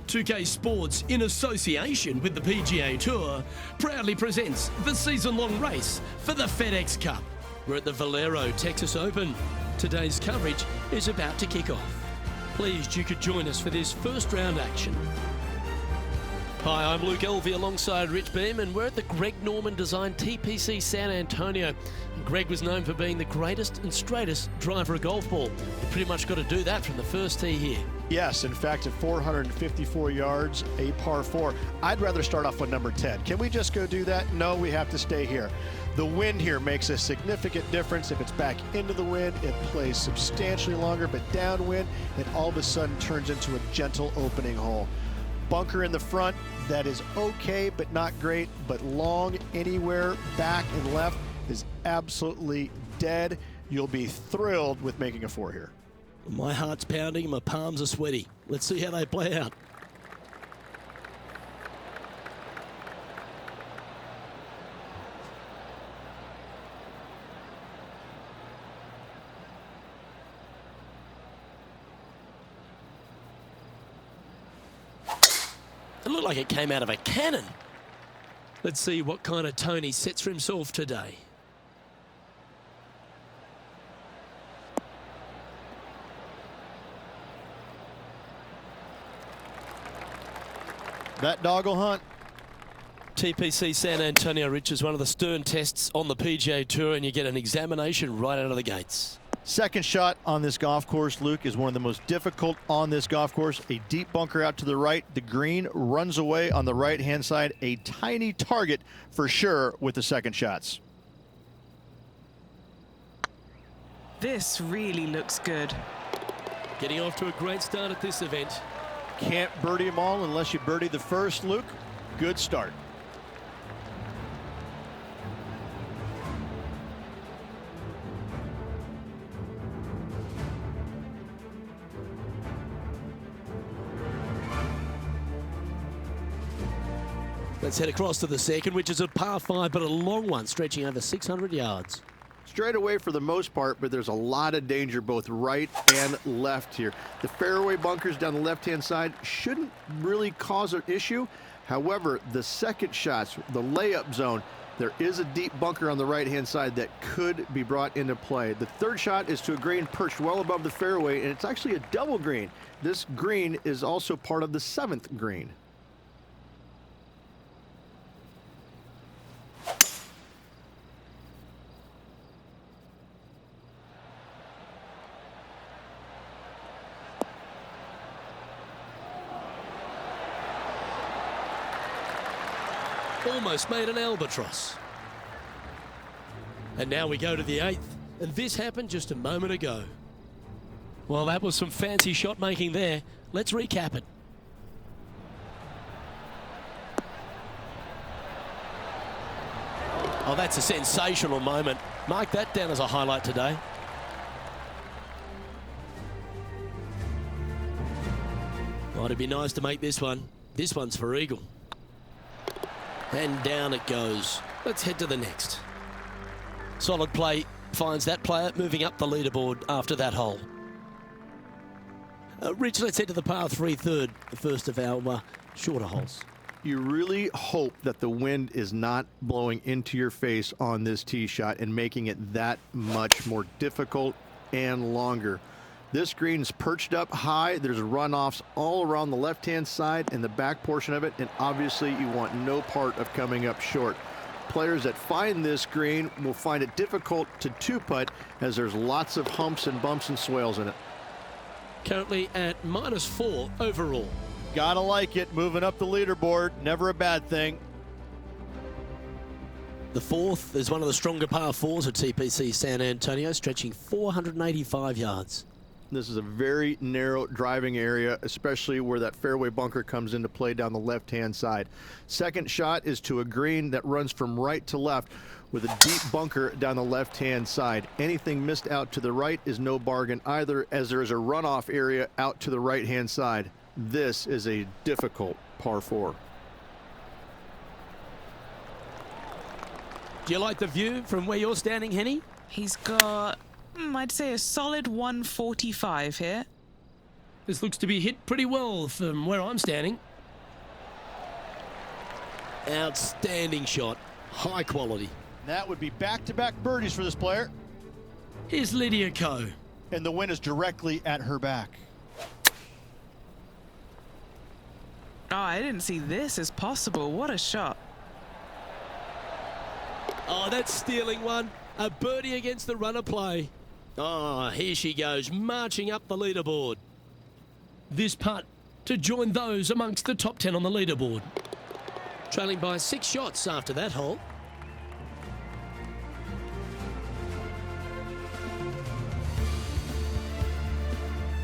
2K Sports, in association with the PGA Tour, proudly presents the season-long race for the FedEx Cup. We're at the Valero Texas Open. Today's coverage is about to kick off. Pleased you could join us for this first round action. Hi, I'm Luke Elvey alongside Rich Beam, and we're at the Greg Norman designed TPC San Antonio. Greg was known for being the greatest and straightest driver of golf ball. You pretty much got to do that from the first tee here. Yes, in fact, at 454 yards, a par 4. I'd rather start off with number 10. Can we just go do that? No, we have to stay here. The wind here makes a significant difference. If it's back into the wind, it plays substantially longer, but downwind, it all of a sudden turns into a gentle opening hole. Bunker in the front, that is okay, but not great, but long anywhere back and left is absolutely dead. You'll be thrilled with making a 4 here. My heart's pounding, my palms are sweaty. Let's see how they play out. It looked like it came out of a cannon. Let's see what kind of tone he sets for himself today. That dog will hunt. TPC San Antonio, Rich, is one of the stern tests on the PGA Tour, and you get an examination right out of the gates. Second shot on this golf course, Luke, is one of the most difficult on this golf course. A deep bunker out to the right. The green runs away on the right-hand side. A tiny target for sure with the second shots. This really looks good. Getting off to a great start at this event. Can't birdie them all unless you birdie the first, Luke. Good start. Let's head across to the second, which is a par 5, but a long one, stretching over 600 yards. Straight away for the most part, but there's a lot of danger both right and left here. The fairway bunkers down the left-hand side shouldn't really cause an issue. However, the second shots, the layup zone, there is a deep bunker on the right-hand side that could be brought into play. The third shot is to a green perched well above the fairway, and it's actually a double green. This green is also part of the 7th green. Almost made an albatross. And now we go to the 8th, and this happened just a moment ago. Well, that was some fancy shot making there. Let's recap it. Oh, that's a sensational moment. Mark that down as a highlight today. Well, it'd be nice to make this one. This one's for eagle. And down it goes. Let's head to the next. Solid play finds that player moving up the leaderboard after that hole. Rich, let's head to the par 3 third, the first of our shorter holes. You really hope that the wind is not blowing into your face on this tee shot and making it that much more difficult and longer. This green is perched up high. There's runoffs all around the left-hand side and the back portion of it, and obviously you want no part of coming up short. Players that find this green will find it difficult to two-putt as there's lots of humps and bumps and swales in it. Currently at -4 overall. Gotta like it, moving up the leaderboard, never a bad thing. The 4th is one of the stronger par 4s at TPC San Antonio, stretching 485 yards. This is a very narrow driving area, especially where that fairway bunker comes into play down the left-hand side. Second shot is to a green that runs from right to left with a deep bunker down the left-hand side. Anything missed out to the right is no bargain either, as there is a runoff area out to the right-hand side. This is a difficult par 4. Do you like the view from where you're standing, Henny? He's got, I'd say, a solid 145 here. This looks to be hit pretty well from where I'm standing. Outstanding shot. High quality. That would be back-to-back birdies for this player. Here's Lydia Ko. And the win is directly at her back. Oh, I didn't see this as possible. What a shot. Oh, that's stealing one. A birdie against the runner play. Oh, here she goes, marching up the leaderboard. This putt to join those amongst the top 10 on the leaderboard. Trailing by 6 shots after that hole.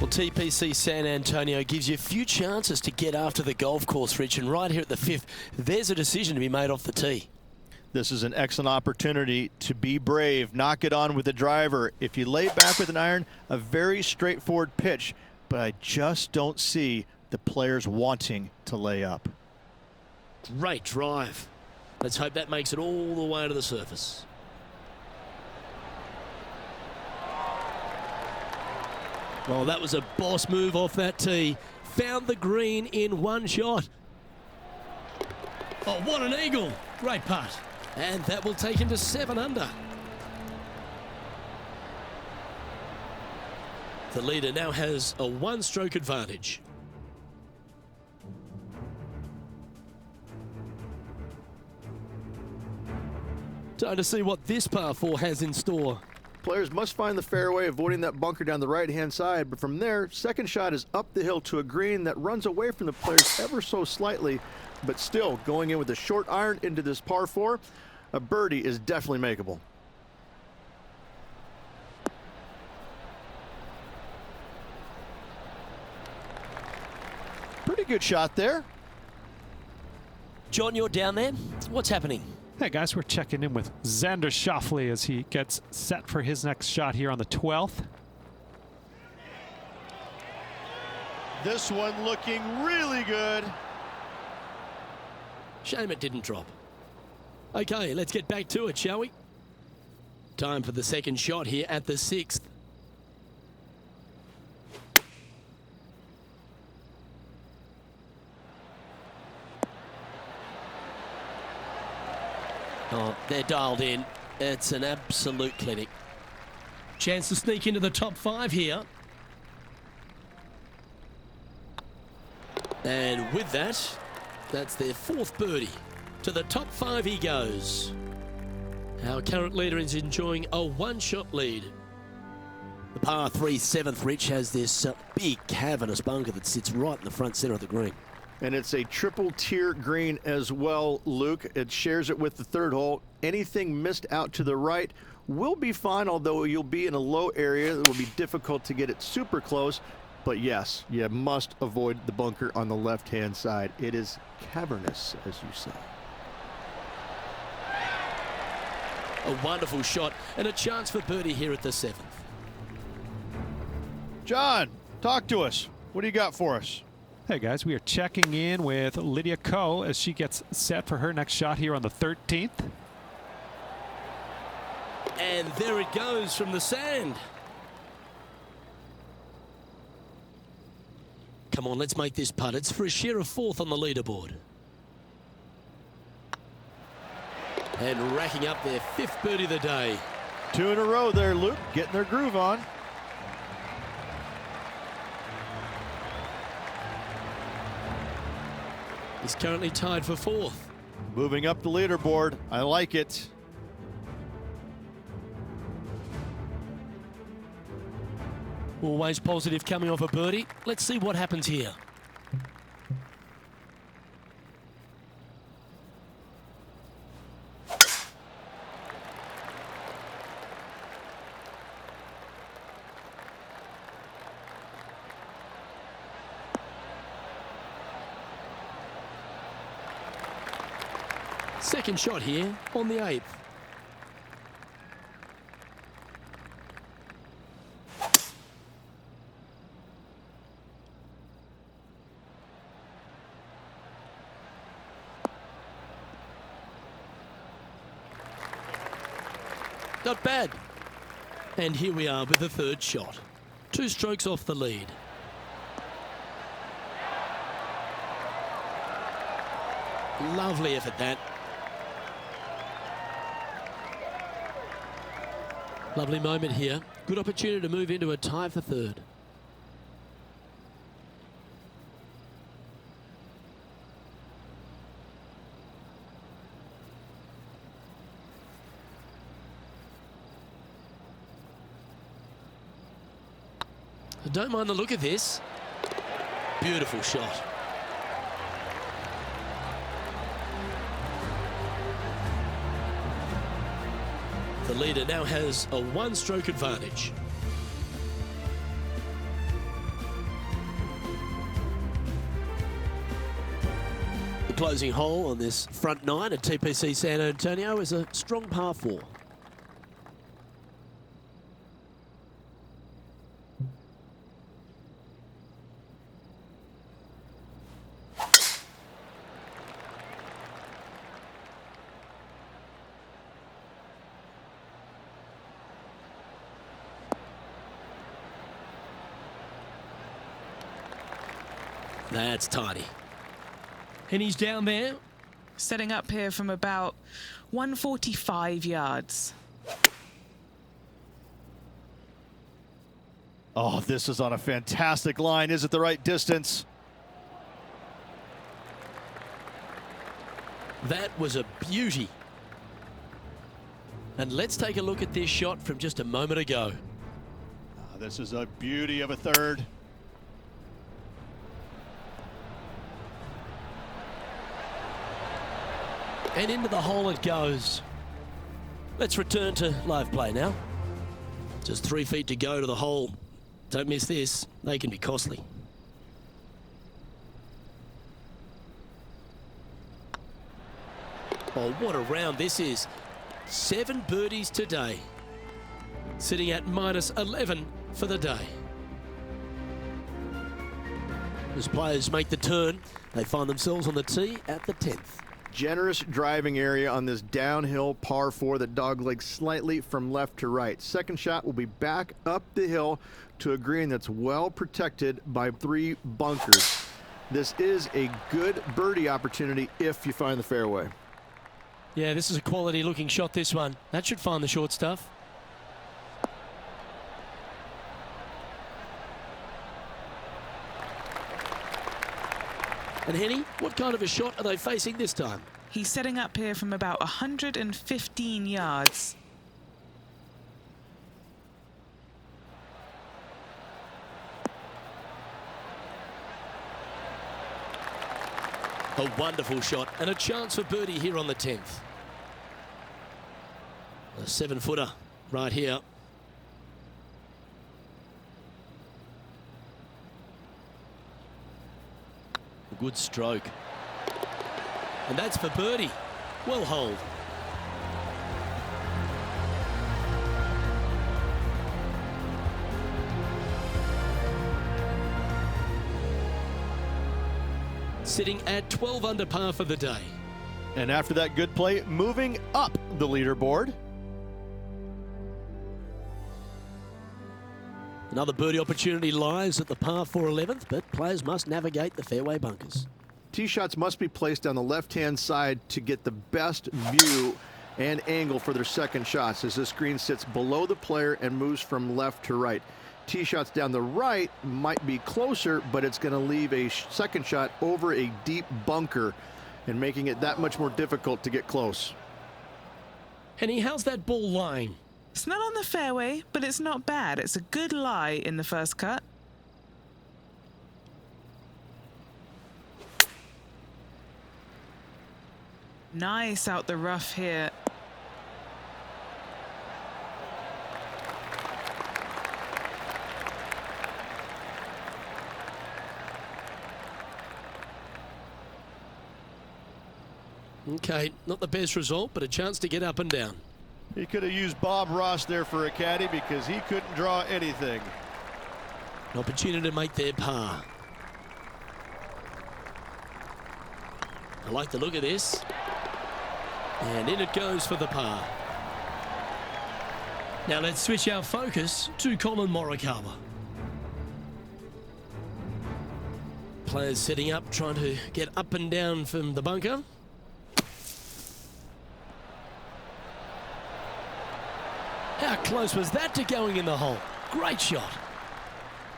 Well, TPC San Antonio gives you a few chances to get after the golf course, Rich, and right here at the 5th, there's a decision to be made off the tee. This is an excellent opportunity to be brave, knock it on with the driver. If you lay back with an iron, a very straightforward pitch, but I just don't see the players wanting to lay up. Great drive. Let's hope that makes it all the way to the surface. Oh, that was a boss move off that tee. Found the green in one shot. Oh, what an eagle. Great putt. And that will take him to 7 under. The leader now has a 1-stroke advantage. Time to see what this par 4 has in store. Players must find the fairway, avoiding that bunker down the right-hand side, but from there, second shot is up the hill to a green that runs away from the players ever so slightly, but still going in with a short iron into this par 4. A birdie is definitely makeable. Pretty good shot there. John, you're down there. What's happening? Hey guys, we're checking in with Xander Schauffele as he gets set for his next shot here on the 12th. This one looking really good. Shame it didn't drop. Okay, let's get back to it, shall we? Time for the second shot here at the 6th. Oh, they're dialed in. It's an absolute clinic. Chance to sneak into the top 5 here. And with that, that's their 4th birdie. To the top 5 he goes. Our current leader is enjoying a 1-shot lead. The par 3 7th, Rich, has this big cavernous bunker that sits right in the front center of the green. And it's a triple tier green as well, Luke. It shares it with the 3rd hole. Anything missed out to the right will be fine, although you'll be in a low area. It will be difficult to get it super close. But yes, you must avoid the bunker on the left-hand side. It is cavernous, as you say. A wonderful shot and a chance for birdie here at the 7th. John, talk to us. What do you got for us? Hey guys, we are checking in with Lydia Ko as she gets set for her next shot here on the 13th. And there it goes from the sand. Come on, let's make this putt. It's for a share of 4th on the leaderboard. And racking up their 5th birdie of the day. 2 in a row there, Luke. Getting their groove on. He's currently tied for 4th. Moving up the leaderboard. I like it. Always positive coming off a birdie. Let's see what happens here. Second shot here on the 8th. Not bad. And here we are with the 3rd shot. 2 strokes off the lead. Lovely effort, that. Lovely moment here. Good opportunity to move into a tie for third. I don't mind the look of this. Beautiful shot. The leader now has a one-stroke advantage. The closing hole on this front nine at TPC San Antonio is a strong par 4. That's tidy. And he's down there. Setting up here from about 145 yards. Oh, this is on a fantastic line. Is it the right distance? That was a beauty. And let's take a look at this shot from just a moment ago. Oh, this is a beauty of a third. And into the hole it goes. Let's return to live play now. Just 3 feet to go to the hole. Don't miss this. They can be costly. Oh, what a round this is. 7 birdies today. Sitting at minus 11 for the day. As players make the turn, they find themselves on the tee at the 10th. Generous driving area on this downhill par 4 that doglegs slightly from left to right. Second shot will be back up the hill to a green that's well protected by 3 bunkers. This is a good birdie opportunity if you find the fairway. Yeah, this is a quality looking shot, this one. That should find the short stuff. And Henny, what kind of a shot are they facing this time? He's setting up here from about 115 yards. A wonderful shot and a chance for birdie here on the 10th. A 7-footer right here. A good stroke. And that's for birdie. Well holed. Sitting at 12 under par for the day. And after that good play, moving up the leaderboard. Another birdie opportunity lies at the par 4 11th, but players must navigate the fairway bunkers. Tee shots must be placed on the left-hand side to get the best view and angle for their second shots, as this green sits below the player and moves from left to right. Tee shots down the right might be closer, but it's going to leave a second shot over a deep bunker and making it that much more difficult to get close. Henny, how's that ball lying? It's not on the fairway, but it's not bad. It's a good lie in the first cut. Nice out the rough here. Okay, not the best result, but a chance to get up and down. He could have used Bob Ross there for a caddy because he couldn't draw anything. An opportunity to make their par. I like the look of this. And in it goes for the par. Now let's switch our focus to Colin Morikawa. Players setting up, trying to get up and down from the bunker. How close was that to going in the hole? Great shot.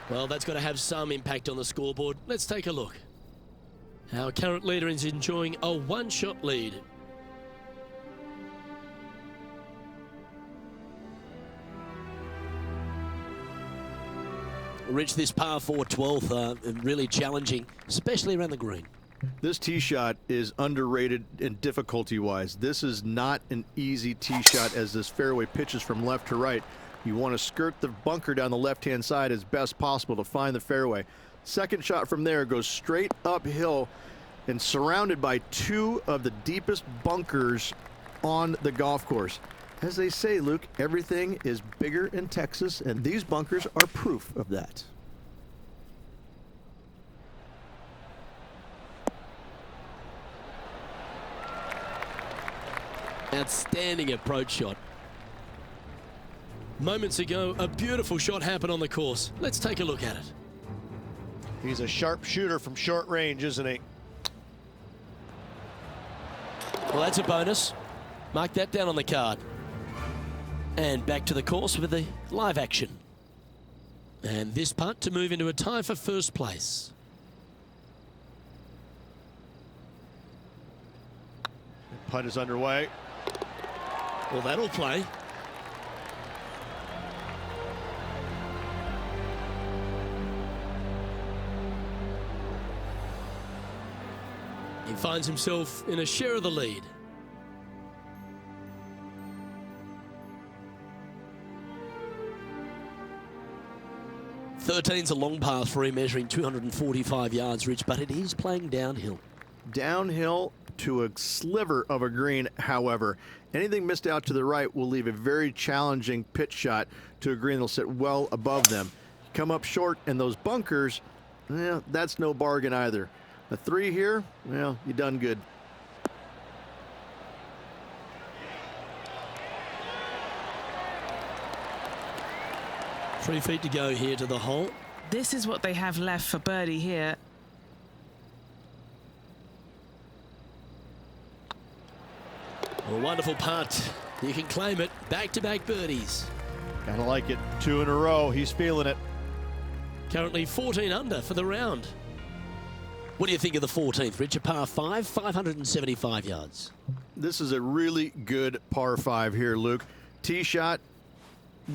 Well, that's got to have some impact on the scoreboard. Let's take a look. Our current leader is enjoying a one-shot lead. Rich, this par 4 12th, really challenging, especially around the green. This tee shot is underrated in difficulty-wise. This is not an easy tee shot as this fairway pitches from left to right. You want to skirt the bunker down the left-hand side as best possible to find the fairway. Second shot from there goes straight uphill and surrounded by two of the deepest bunkers on the golf course. As they say, Luke, everything is bigger in Texas, and these bunkers are proof of that. Outstanding approach shot. Moments ago, a beautiful shot happened on the course. Let's take a look at it. He's a sharp shooter from short range, isn't he? Well, that's a bonus. Mark that down on the card. And back to the course with the live action. And this putt to move into a tie for first place. Putt is underway. Well, that'll play. He finds himself in a share of the lead. Thirteen's a long par 3 measuring 245 yards, Rich, but it is playing downhill. Downhill to a sliver of a green, however. Anything missed out to the right will leave a very challenging pitch shot to a green that'll sit well above them. Come up short in those bunkers, that's no bargain either. A 3 here, well, you done good. Three feet to go here to the hole. This is what they have left for birdie here. A wonderful putt. You can claim it. Back-to-back birdies. Gotta like it. 2 in a row. He's feeling it. Currently 14 under for the round. What do you think of the 14th, Rich? A par 5, 575 yards. This is a really good par 5 here, Luke. Tee shot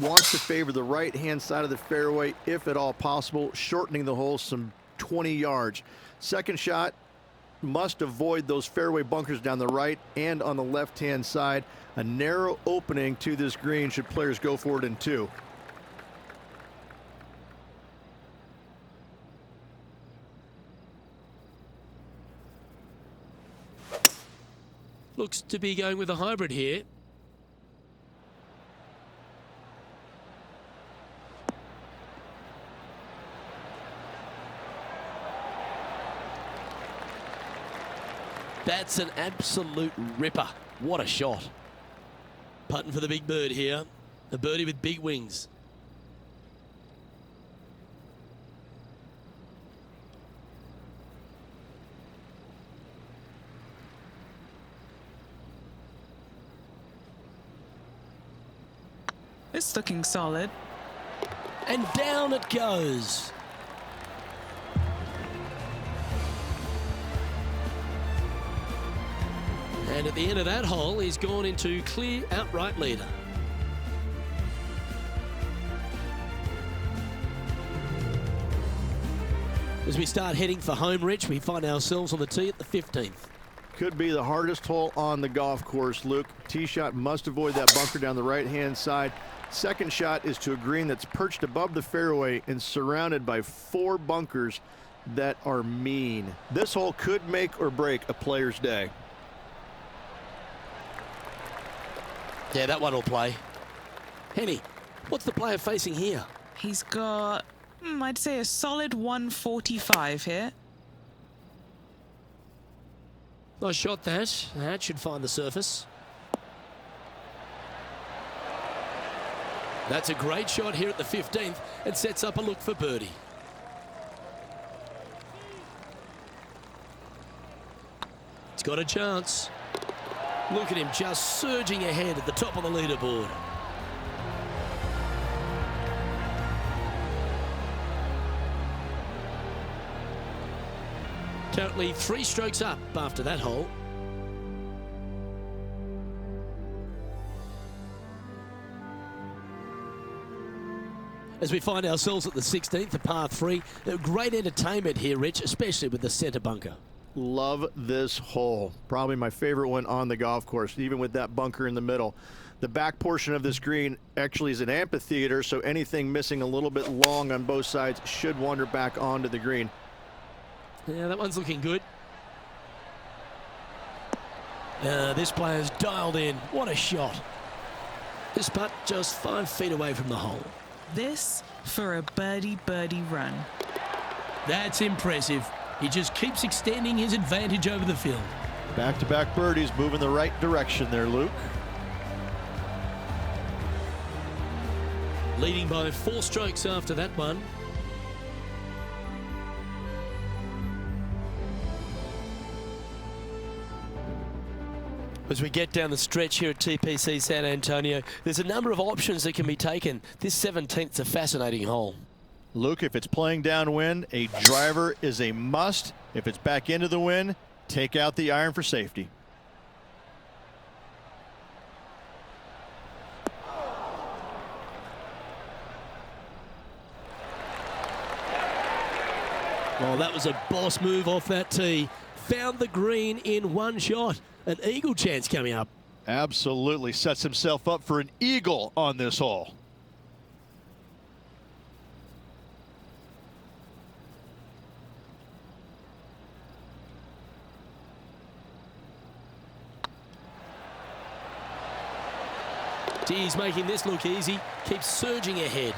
wants to favor the right-hand side of the fairway, if at all possible, shortening the hole some 20 yards. Second shot must avoid those fairway bunkers down the right and on the left-hand side. A narrow opening to this green should players go for it in 2. Looks to be going with a hybrid here. That's an absolute ripper. What a shot. Putting for the big bird here. A birdie with big wings. It's looking solid. And down it goes. And at the end of that hole, he's gone into clear outright leader. As we start heading for home, Rich, we find ourselves on the tee at the 15th. Could be the hardest hole on the golf course, Luke. Tee shot must avoid that bunker down the right-hand side. Second shot is to a green that's perched above the fairway and surrounded by 4 bunkers that are mean. This hole could make or break a player's day. Yeah, that one will play. Henny, what's the player facing here? He's got, I'd say a solid 145 here. Nice shot that. That should find the surface. That's a great shot here at the 15th and sets up a look for birdie. It's got a chance. Look at him just surging ahead at the top of the leaderboard. Currently 3 strokes up after that hole. As we find ourselves at the 16th, the par 3. Great entertainment here, Rich, especially with the centre bunker. Love this hole. Probably my favorite one on the golf course, even with that bunker in the middle. The back portion of this green actually is an amphitheater, so anything missing a little bit long on both sides should wander back onto the green. Yeah, that one's looking good. This player's dialed in. What a shot. This putt just 5 feet away from the hole. This for a birdie run. That's impressive. He just keeps extending his advantage over the field. Back-to-back birdies, moving the right direction there, Luke. Leading by 4 strokes after that one. As we get down the stretch here at TPC San Antonio, there's a number of options that can be taken. This 17th's a fascinating hole. Luke, if it's playing downwind, a driver is a must. If it's back into the wind, take out the iron for safety. Well, that was a boss move off that tee. Found the green in one shot. An eagle chance coming up. Absolutely sets himself up for an eagle on this hole. He's making this look easy. Keeps surging ahead.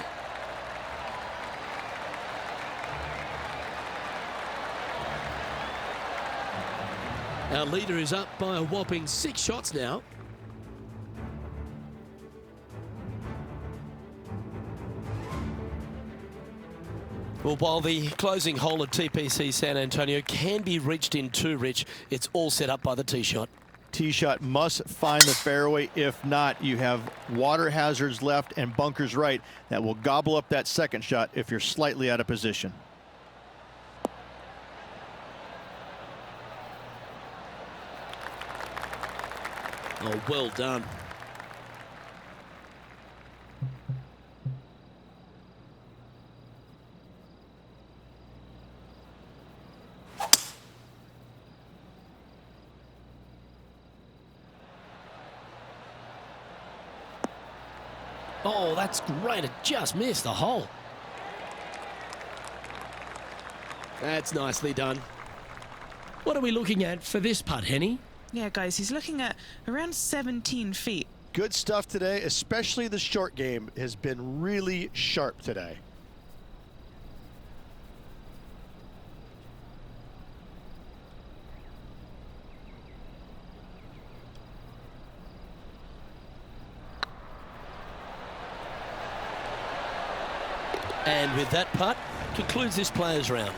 Our leader is up by a whopping 6 shots now. Well, while the closing hole at TPC San Antonio can be reached in 2, Rich, it's all set up by the tee shot. Tee shot must find the fairway. If not, you have water hazards left and bunkers right that will gobble up that second shot if you're slightly out of position. Oh, well done. Oh, that's great. It just missed the hole. That's nicely done. What are we looking at for this putt, Henny? Yeah, guys, he's looking at around 17 feet. Good stuff today, especially the short game has been really sharp today. And with that putt, concludes this players round.